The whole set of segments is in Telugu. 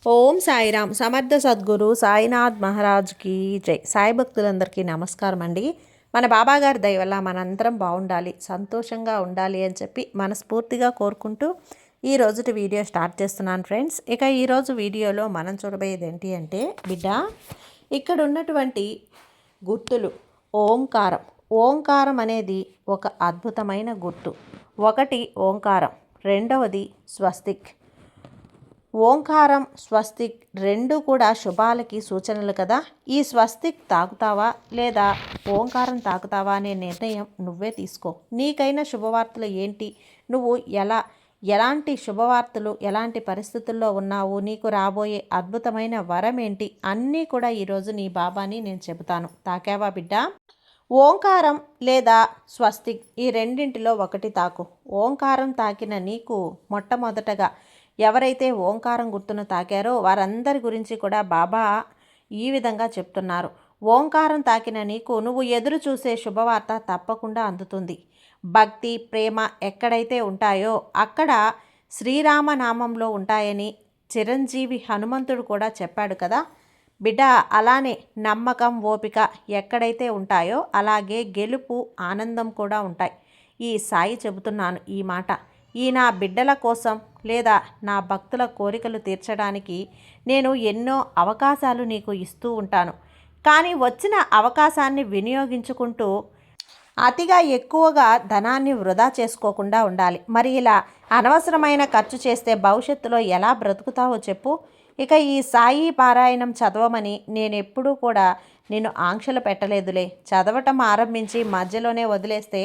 ఓం సాయిరామ్ సమర్థ సద్గురు సాయినాథ్ మహారాజ్కి జై. సాయి భక్తులందరికీ నమస్కారం అండి. మన బాబాగారి దయ వల్ల మనందరం బాగుండాలి, సంతోషంగా ఉండాలి అని చెప్పి మనస్ఫూర్తిగా కోరుకుంటూ ఈ రోజుటి వీడియో స్టార్ట్ చేస్తున్నాను ఫ్రెండ్స్. ఇక ఈరోజు వీడియోలో మనం చూడబోయేది ఏంటి అంటే బిడ్డ, ఇక్కడ ఉన్నటువంటి గుర్తులు ఓంకారం. ఓంకారం అనేది ఒక అద్భుతమైన గుర్తు. ఒకటి ఓంకారం, రెండవది స్వస్తిక్. ఓంకారం, స్వస్తిక్ రెండు కూడా శుభాలకి సూచనలు కదా. ఈ స్వస్తిక్ తాకుతావా లేదా ఓంకారం తాకుతావా అనే నిర్ణయం నువ్వే తీసుకో. నీకైనా శుభవార్తలు ఏంటి, నువ్వు ఎలాంటి శుభవార్తలు, ఎలాంటి పరిస్థితుల్లో ఉన్నావు, నీకు రాబోయే అద్భుతమైన వరం ఏంటి, అన్నీ కూడా ఈరోజు నీ బాబాని నేను చెబుతాను. తాకావా బిడ్డ? ఓంకారం లేదా స్వస్తిక్ ఈ రెండింటిలో ఒకటి తాకు. ఓంకారం తాకిన నీకు మొట్టమొదటగా ఎవరైతే ఓంకారం గుర్తును తాకారో వారందరి గురించి కూడా బాబా ఈ విధంగా చెప్తున్నారు. ఓంకారం తాకిన నీకు నువ్వు ఎదురు చూసే శుభవార్త తప్పకుండా అందుతుంది. భక్తి, ప్రేమ ఎక్కడైతే ఉంటాయో అక్కడ శ్రీరామనామంలో ఉంటాయని చిరంజీవి హనుమంతుడు కూడా చెప్పాడు కదా బిడ్డ. అలానే నమ్మకం, ఓపిక ఎక్కడైతే ఉంటాయో అలాగే గెలుపు, ఆనందం కూడా ఉంటాయి. ఈ సాయి చెబుతున్నాను ఈ మాట. ఈ నా బిడ్డల కోసం లేదా నా భక్తుల కోరికలు తీర్చడానికి నేను ఎన్నో అవకాశాలు నీకు ఇస్తూ ఉంటాను. కానీ వచ్చిన అవకాశాన్ని వినియోగించుకుంటూ అతిగా ఎక్కువగా ధనాన్ని వృధా చేసుకోకుండా ఉండాలి. మరి ఇలా అనవసరమైన ఖర్చు చేస్తే భవిష్యత్తులో ఎలా బ్రతుకుతావో చెప్పు. ఇక ఈ సాయి పారాయణం చదవమని నేను ఎప్పుడూ కూడా నేను ఆంక్షలు పెట్టలేదులే. చదవటం ఆరంభించి మధ్యలోనే వదిలేస్తే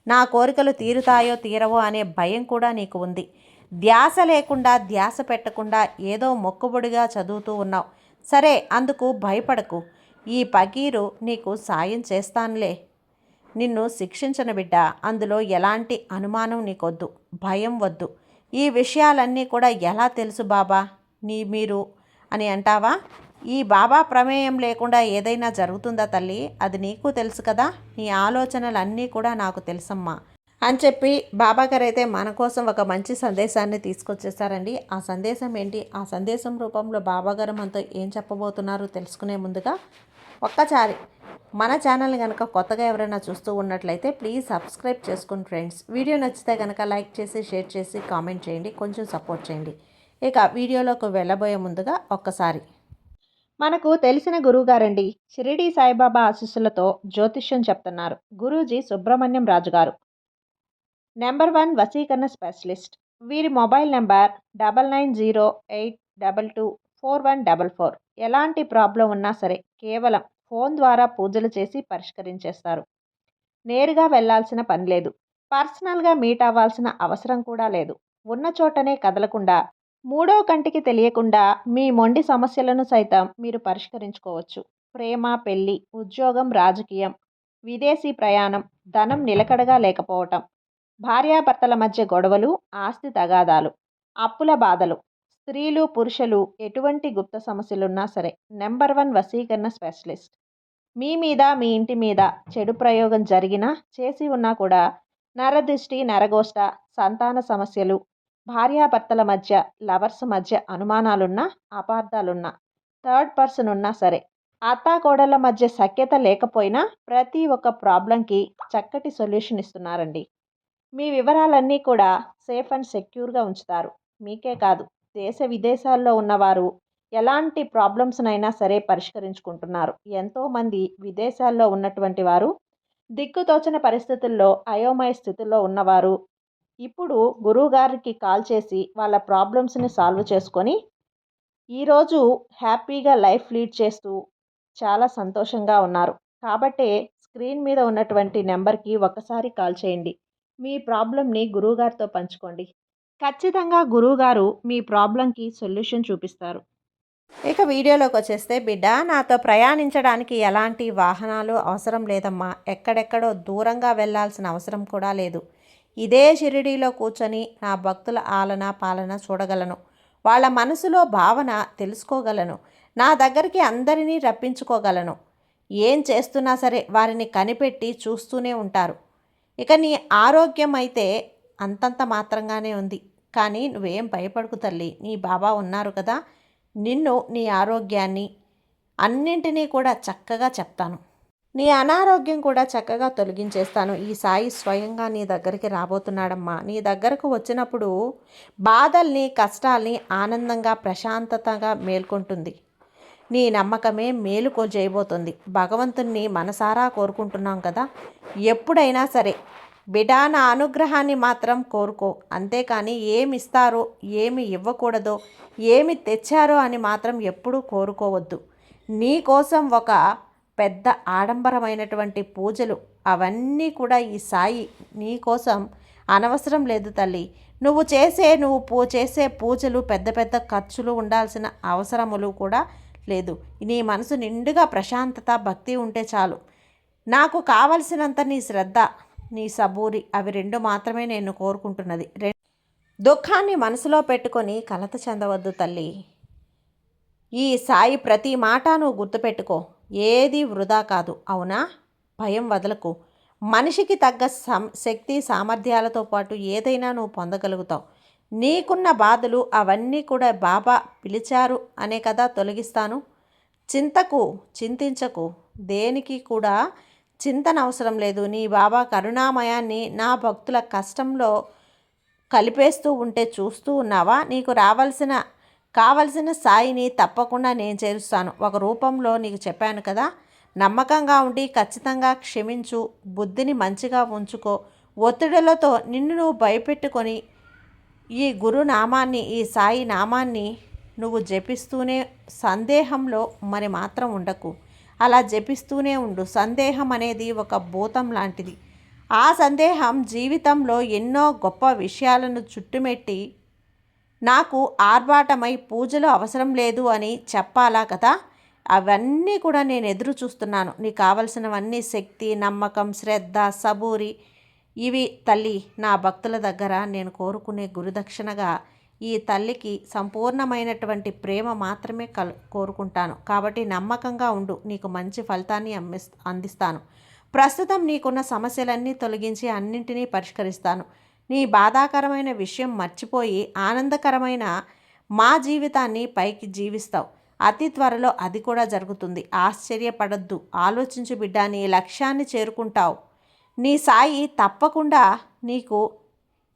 నా కోరికలు తీరుతాయో తీరవో అనే భయం కూడా నీకు ఉంది. ధ్యాస లేకుండా, ధ్యాస పెట్టకుండా ఏదో మొక్కుబడిగా చదువుతూ ఉన్నావు. సరే, అందుకు భయపడకు. ఈ పకీరు నీకు సాయం చేస్తానులే. నిన్ను శిక్షించను బిడ్డ. అందులో ఎలాంటి అనుమానం నీకొద్దు, భయం వద్దు. ఈ విషయాలన్నీ కూడా ఎలా తెలుసు బాబా మీరు అని అంటావా? ఈ బాబా ప్రమేయం లేకుండా ఏదైనా జరుగుతుందా తల్లి? అది నీకు తెలుసు కదా. నీ ఆలోచనలన్నీ కూడా నాకు తెలుసమ్మా అని చెప్పి బాబాగారు అయితే మన కోసం ఒక మంచి సందేశాన్ని తీసుకొచ్చేసారండి. ఆ సందేశం ఏంటి, ఆ సందేశం రూపంలో బాబాగారు మనతో ఏం చెప్పబోతున్నారో తెలుసుకునే ముందుగా ఒక్కసారి మన ఛానల్ని కనుక కొత్తగా ఎవరైనా చూస్తూ ఉన్నట్లయితే ప్లీజ్ సబ్స్క్రైబ్ చేసుకోండి ఫ్రెండ్స్. వీడియో నచ్చితే కనుక లైక్ చేసి, షేర్ చేసి, కామెంట్ చేయండి, కొంచెం సపోర్ట్ చేయండి. ఇక వీడియోలోకి వెళ్ళబోయే ముందుగా ఒక్కసారి మనకు తెలిసిన గురువుగారండి, షిరిడి సాయిబాబా ఆశీస్సులతో జ్యోతిష్యం చెప్తున్నారు గురూజీ సుబ్రహ్మణ్యం రాజు గారు. నెంబర్ 1 వశీకరణ స్పెషలిస్ట్. వీరి మొబైల్ నెంబర్ 9908224144. ఎలాంటి ప్రాబ్లం ఉన్నా సరే కేవలం ఫోన్ ద్వారా పూజలు చేసి పరిష్కరించేస్తారు. నేరుగా వెళ్లాల్సిన పని లేదు. పర్సనల్గా మీట్ అవ్వాల్సిన అవసరం కూడా లేదు. ఉన్న చోటనే కదలకుండా, మూడో కంటికి తెలియకుండా మీ మొండి సమస్యలను సైతం మీరు పరిష్కరించుకోవచ్చు. ప్రేమ, పెళ్లి, ఉద్యోగం, రాజకీయం, విదేశీ ప్రయాణం, ధనం నిలకడగా లేకపోవటం, భార్యాభర్తల మధ్య గొడవలు, ఆస్తి తగాదాలు, అప్పుల బాధలు, స్త్రీలు, పురుషులు ఎటువంటి గుప్త సమస్యలున్నా సరే నెంబర్ 1 వశీకరణ స్పెషలిస్ట్. మీ మీద, మీ ఇంటి మీద చెడు ప్రయోగం జరిగినా, చేసి ఉన్నా కూడా నరదృష్టి, నరగోష్ట, సంతాన సమస్యలు, భార్యాభర్తల మధ్య, లవర్స్ మధ్య అనుమానాలున్నా, అపార్థాలున్నా, థర్డ్ పర్సన్ ఉన్నా సరే, అత్తాకోడళ్ళ మధ్య సఖ్యత లేకపోయినా ప్రతి ఒక్క ప్రాబ్లంకి చక్కటి సొల్యూషన్ ఇస్తున్నారండి. మీ వివరాలన్నీ కూడా సేఫ్ అండ్ సెక్యూర్గా ఉంచుతారు. మీకే కాదు, దేశ విదేశాల్లో ఉన్నవారు ఎలాంటి ప్రాబ్లమ్స్నైనా సరే పరిష్కరించుకుంటున్నారు. ఎంతోమంది విదేశాల్లో ఉన్నటువంటి వారు, దిక్కుతోచని పరిస్థితుల్లో, అయోమయ స్థితిలో ఉన్నవారు ఇప్పుడు గురువుగారికి కాల్ చేసి వాళ్ళ ప్రాబ్లమ్స్ని సాల్వ్ చేసుకొని ఈరోజు హ్యాపీగా లైఫ్ లీడ్ చేస్తూ చాలా సంతోషంగా ఉన్నారు. కాబట్టే స్క్రీన్ మీద ఉన్నటువంటి నెంబర్కి ఒకసారి కాల్ చేయండి. మీ ప్రాబ్లంని గురువుగారితో పంచుకోండి. ఖచ్చితంగా గురువుగారు మీ ప్రాబ్లంకి సొల్యూషన్ చూపిస్తారు. ఇక వీడియోలోకి వచ్చేస్తే బిడ్డ, నాతో ప్రయాణించడానికి ఎలాంటి వాహనాలు అవసరం లేదమ్మా. ఎక్కడెక్కడో దూరంగా వెళ్ళాల్సిన అవసరం కూడా లేదు. ఇదే షిరిడీలో కూర్చొని నా భక్తుల ఆలన పాలన చూడగలను. వాళ్ళ మనసులో భావన తెలుసుకోగలను. నా దగ్గరికి అందరినీ రప్పించుకోగలను. ఏం చేస్తున్నా సరే వారిని కనిపెట్టి చూస్తూనే ఉంటారు. ఇక నీ ఆరోగ్యం అయితే అంతంత మాత్రంగానే ఉంది. కానీ నువ్వేం భయపడకు తల్లి, నీ బాబా ఉన్నారు కదా. నిన్ను, నీ ఆరోగ్యాన్ని అన్నింటినీ కూడా చక్కగా చెప్తాను. నీ అనారోగ్యం కూడా చక్కగా తొలగించేస్తాను. ఈ సాయి స్వయంగా నీ దగ్గరికి రాబోతున్నాడమ్మా. నీ దగ్గరకు వచ్చినప్పుడు బాధల్ని, కష్టాల్ని ఆనందంగా, ప్రశాంతతగా మేల్కొంటుంది. నీ నమ్మకమే మేలుకో చేయబోతుంది. భగవంతుణ్ణి మనసారా కోరుకుంటున్నాం కదా. ఎప్పుడైనా సరే బిడా నా అనుగ్రహాన్ని మాత్రం కోరుకో. అంతేకాని ఏమి ఇస్తారో, ఏమి ఇవ్వకూడదో, ఏమి తెచ్చారో అని మాత్రం ఎప్పుడూ కోరుకోవద్దు. నీ కోసం ఒక పెద్ద ఆడంబరమైనటువంటి పూజలు అవన్నీ కూడా ఈ సాయి నీ కోసం అనవసరం లేదు తల్లి. నువ్వు చేసే పూజలు పెద్ద పెద్ద ఖర్చులు ఉండాల్సిన అవసరములు కూడా లేదు. నీ మనసు నిండుగా ప్రశాంతత, భక్తి ఉంటే చాలు. నాకు కావలసినంత నీ శ్రద్ధ, నీ సబూరి అవి రెండు మాత్రమే నేను కోరుకుంటున్నది. దుఃఖాన్ని మనసులో పెట్టుకొని కలత చెందవద్దు తల్లి. ఈ సాయి ప్రతి మాట నువ్వు గుర్తుపెట్టుకో. ఏది వృధా కాదు, అవునా? భయం వదలకు. మనిషికి తగ్గ శక్తి సామర్థ్యాలతో పాటు ఏదైనా నువ్వు పొందగలుగుతావు. నీకున్న బాధలు అవన్నీ కూడా బాబా పిలిచారు అనే కదా తొలగిస్తాను. చింతించకు. దేనికి కూడా చింతన అవసరం లేదు. నీ బాబా కరుణామయాన్ని నా భక్తుల కష్టంలో కలిపేస్తూ ఉంటే చూస్తూ ఉన్నావా? నీకు కావలసిన సాయిని తప్పకుండా నేను చేరుస్తాను. ఒక రూపంలో నీకు చెప్పాను కదా. నమ్మకంగా ఉండి ఖచ్చితంగా క్షమించు. బుద్ధిని మంచిగా ఉంచుకో. ఒత్తిడులతో నిన్ను నువ్వు భయపెట్టుకొని ఈ గురునామాన్ని, ఈ సాయి నామాన్ని నువ్వు జపిస్తూనే సందేహంలో మరి మాత్రం ఉండకు. అలా జపిస్తూనే ఉండు. సందేహం అనేది ఒక భూతం లాంటిది. ఆ సందేహం జీవితంలో ఎన్నో గొప్ప విషయాలను చుట్టుమెట్టి నాకు ఆర్భాటమై పూజలు అవసరం లేదు అని చెప్పాలా కదా. అవన్నీ కూడా నేను ఎదురు చూస్తున్నాను. నీకు కావలసినవన్నీ శక్తి, నమ్మకం, శ్రద్ధ, సబూరి ఇవి తల్లి నా భక్తుల దగ్గర నేను కోరుకునే గురుదక్షిణగా ఈ తల్లికి సంపూర్ణమైనటువంటి ప్రేమ మాత్రమే కోరుకుంటాను. కాబట్టి నమ్మకంగా ఉండు. నీకు మంచి ఫలితాన్ని అందిస్తాను. ప్రస్తుతం నీకున్న సమస్యలన్నీ తొలగించి అన్నింటినీ పరిష్కరిస్తాను. నీ బాధాకరమైన విషయం మర్చిపోయి ఆనందకరమైన మా జీవితాన్ని పైకి జీవిస్తావు. అతి త్వరలో అది కూడా జరుగుతుంది. ఆశ్చర్యపడద్దు. ఆలోచించు బిడ్డ, నీ లక్ష్యాన్ని చేరుకుంటావు. నీ సాయి తప్పకుండా నీకు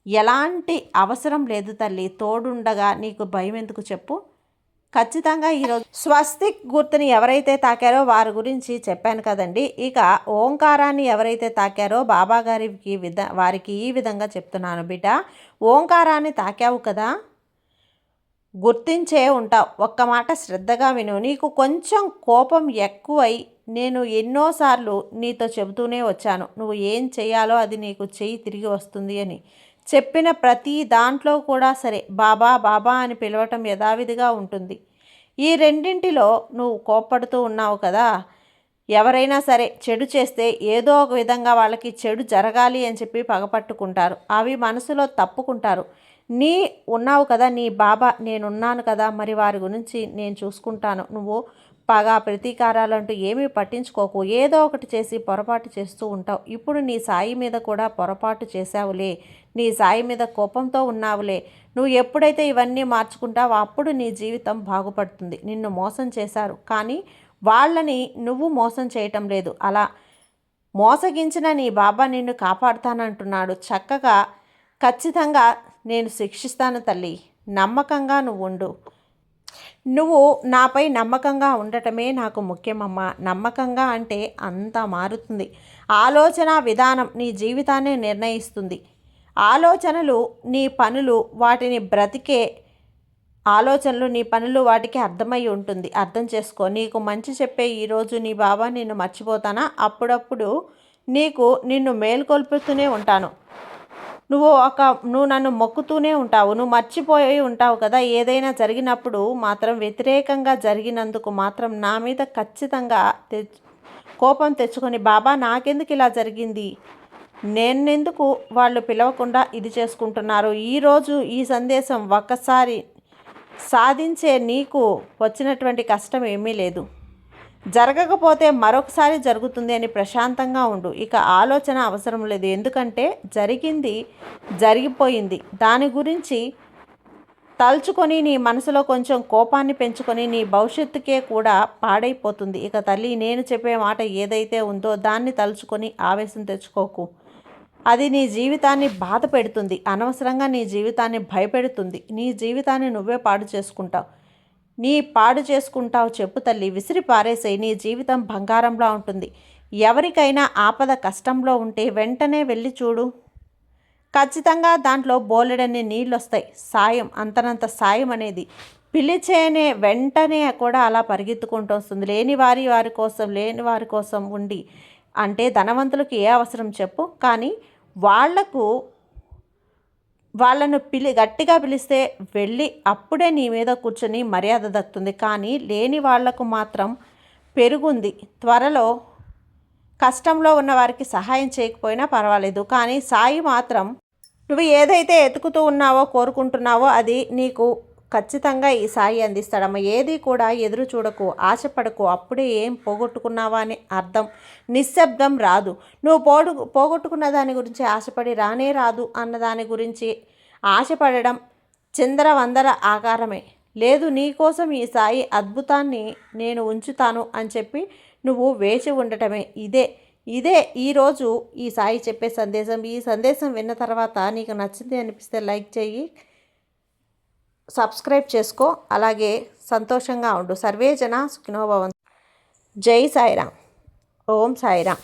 ఎలాంటి అవసరం లేదు తల్లి. తోడుండగా నీకు భయం ఎందుకు చెప్పు. ఖచ్చితంగా ఈరోజు స్వస్తిక్ గుర్తుని ఎవరైతే తాకారో వారి గురించి చెప్పాను కదండి. ఇక ఓంకారాన్ని ఎవరైతే తాకారో బాబా గారికి వారికి ఈ విధంగా చెప్తున్నాను. బిడ్డ, ఓంకారాన్ని తాకావు కదా, గుర్తించే ఉంటావు. ఒక్క మాట శ్రద్ధగా విను. నీకు కొంచెం కోపం ఎక్కువై నేను ఎన్నోసార్లు నీతో చెబుతూనే వచ్చాను. నువ్వు ఏం చేయాలో అది నీకు చెయ్యి తిరిగి వస్తుంది అని. చెప్పిన ప్రతి దాంట్లో కూడా సరే బాబా బాబా అని పిలవటం యథావిధిగా ఉంటుంది. ఈ రెండింటిలో నువ్వు కోప్పడుతూ ఉన్నావు కదా. ఎవరైనా సరే చెడు చేస్తే ఏదో ఒక విధంగా వాళ్ళకి చెడు జరగాలి అని చెప్పి పగపట్టుకుంటారు. అవి మనసులో తప్పుకుంటారు. ఉన్నావు కదా నీ బాబా, నేనున్నాను కదా, మరి వారి గురించి నేను చూసుకుంటాను. నువ్వు పగ, ప్రతీకారాలంటూ ఏమీ పట్టించుకోకు. ఏదో ఒకటి చేసి పొరపాటు చేస్తూ ఉంటావు. ఇప్పుడు నీ సాయి మీద కూడా పొరపాటు చేశావులే. నీ సాయి మీద కోపంతో ఉన్నావులే. నువ్వు ఎప్పుడైతే ఇవన్నీ మార్చుకుంటావో అప్పుడు నీ జీవితం బాగుపడుతుంది. నిన్ను మోసం చేశారు, కానీ వాళ్ళని నువ్వు మోసం చేయటం లేదు. అలా మోసగించిన నీ బాబా నిన్ను కాపాడుతానంటున్నాడు. చక్కగా ఖచ్చితంగా నేను శిక్షిస్తాను తల్లి. నమ్మకంగా నువ్వు ఉండు. నువ్వు నాపై నమ్మకంగా ఉండటమే నాకు ముఖ్యమమ్మా. నమ్మకంగా అంటే అంతా మారుతుంది. ఆలోచన విధానం నీ జీవితాన్ని నిర్ణయిస్తుంది. ఆలోచనలు నీ పనులు, వాటిని బ్రతికే ఆలోచనలు నీ పనులు వాటికి అర్థమై ఉంటుంది. అర్థం చేసుకో. నీకు మంచి చెప్పే ఈరోజు నీ బాబా నిన్ను మర్చిపోతానా? అప్పుడప్పుడు నిన్ను మేల్కొల్పుతూనే ఉంటాను. నువ్వు నన్ను మొక్కుతూనే ఉంటావు. నువ్వు మర్చిపోయి ఉంటావు కదా. ఏదైనా జరిగినప్పుడు మాత్రం వ్యతిరేకంగా జరిగినందుకు మాత్రం నా మీద ఖచ్చితంగా కోపం తెచ్చుకొని బాబా నాకెందుకు ఇలా జరిగింది, నేనెందుకు వాళ్ళు పిలవకుండా ఇది చేసుకుంటున్నారు, ఈరోజు ఈ సందేశం ఒక్కసారి సాధించే నీకు వచ్చినటువంటి కష్టం ఏమీ లేదు. జరగకపోతే మరొకసారి జరుగుతుంది అని ప్రశాంతంగా ఉండు. ఇక ఆలోచన అవసరం లేదు. ఎందుకంటే జరిగింది జరిగిపోయింది. దాని గురించి తలుచుకొని నీ మనసులో కొంచెం కోపాన్ని పెంచుకొని నీ భవిష్యత్తుకే కూడా పాడైపోతుంది. ఇక తల్లి, నేను చెప్పే మాట ఏదైతే ఉందో దాన్ని తలుచుకొని ఆవేశం తెచ్చుకోకు. అది నీ జీవితాన్ని బాధ పెడుతుంది, అనవసరంగా నీ జీవితాన్ని భయపెడుతుంది. నీ జీవితాన్ని నువ్వే పాడు చేసుకుంటావు. పాడు చేసుకుంటావు చెప్పు తల్లి, విసిరి పారేసేయి. నీ జీవితం బంగారంలా ఉంటుంది. ఎవరికైనా ఆపద కష్టంలో ఉంటే వెంటనే వెళ్ళి చూడు, ఖచ్చితంగా దాంట్లో బోలెడన్ని నీళ్ళు వస్తాయి. సాయం, అంతనంత సాయం అనేది పిలిచేనే వెంటనే కూడా అలా పరిగెత్తుకుంటూ వస్తుంది. లేని వారి కోసం ఉండి, అంటే ధనవంతులకు ఏ అవసరం చెప్పు, కానీ వాళ్ళను గట్టిగా పిలిస్తే వెళ్ళి అప్పుడే నీ మీద కూర్చొని మర్యాద దక్కుతుంది. కానీ లేని వాళ్లకు మాత్రం పెరుగుంది. త్వరలో కష్టంలో ఉన్న వారికి సహాయం చేయకపోయినా పర్వాలేదు, కానీ సాయి మాత్రం నువ్వు ఏదైతే ఎతుకుతూ ఉన్నావో, కోరుకుంటున్నావో అది నీకు ఖచ్చితంగా ఈ సాయి అందిస్తాడమ్మ. ఏది కూడా ఎదురు చూడకు, ఆశపడకు. అప్పుడే ఏం పోగొట్టుకున్నావా అని అర్థం. నిశ్శబ్దం రాదు. నువ్వు పోగొట్టుకున్న దాని గురించి ఆశపడి రానే రాదు అన్న దాని గురించి ఆశపడడం చిందరవందర ఆకారమే. లేదు, నీకోసం ఈ సాయి అద్భుతాన్ని నేను ఉంచుతాను అని చెప్పి నువ్వు వేచి ఉండటమే. ఇదే ఈరోజు ఈ సాయి చెప్పే సందేశం. ఈ సందేశం విన్న తర్వాత నీకు నచ్చింది అనిపిస్తే లైక్ చేయి, సబ్స్క్రైబ్ చేసుకో, అలాగే సంతోషంగా ఉండు. సర్వే జన సుఖినో భవంతు. జై సాయిరామ్. ఓం సాయిరామ్.